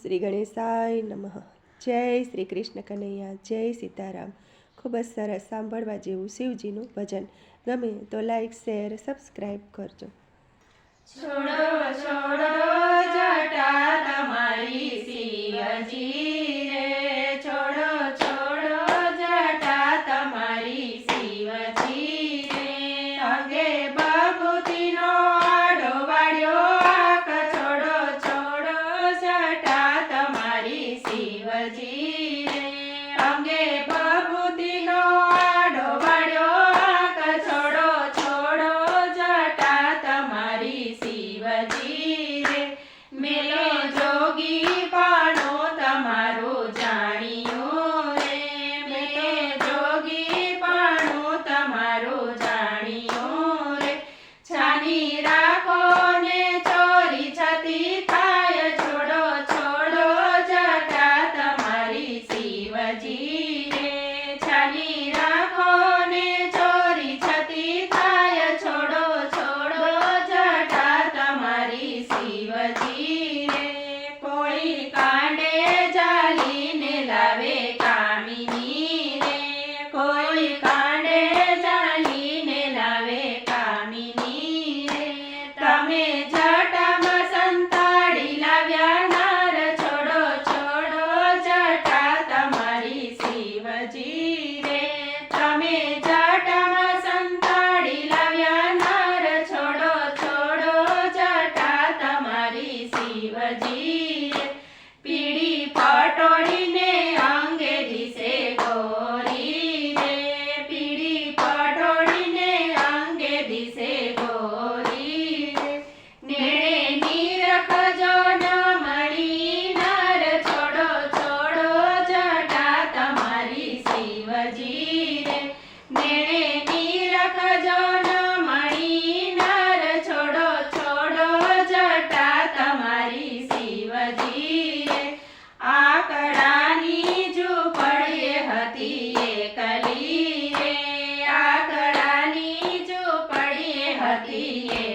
શ્રી ગણેશાય નમઃ। જય શ્રી કૃષ્ણ કનૈયા, જય સીતારામ। ખૂબ જ સરસ સાંભળવા જેવું શિવજીનું ભજન। ગમે તો લાઈક, શેર, સબસ્ક્રાઈબ કરજો। છોડો છોડો જટા તમારી શિવજી રે, છોડો છોડો જટા તમારી શિવજી રે। અંગે બબૂતીનો આડો વાળ્યો આંખ, છોડો છોડો જટા તમારી શિવજી રે। અંગે બબૂતીનો આડો વાળ્યો આંખ, છોડો છોડો જટા તમારી શિવજી રે। મેલો જોગી પાણો તમારું જાણ્યું રે, મેલે જોગી પાણું તમારું જાણ્યું રે। છાની રાખો ને ચોરી છતી થાય, છોડો છોડો જટા તમારી શિવજી રે। છાની રાખો ને ચોરી છતી થાય, છોડો છોડો જટા તમારી શિવજી રે। કોઈ કાંડે જાલીને લાવે કામિની રે, કોઈ કાંડે જાલીને લાવે કામિની રે। તમે જટામાં સંતાડી લાવ્યા નાર, છોડો છોડો જટા તમારી શિવજી રે। તમે જટામાં સંતાડી લાવ્યા નાર, છોડો છોડો જટા તમારી શિવજી રે। પીળી પટોળીને અંગે દિશે ગોરી રે, પીળી પટોળીને અંગે દિશે ગોરી રે। નેણે નીરખજો ન મળી નર, છોડો છોડો જટા તમારી શિવજી રે। નેણે નીરખજો ન મળી નર, છોડો છોડો જટા તમારી શિવજી રે। આકડાની ઝૂંપડીએ હતી એકલી રે, આકડાની ઝૂંપડીએ હતી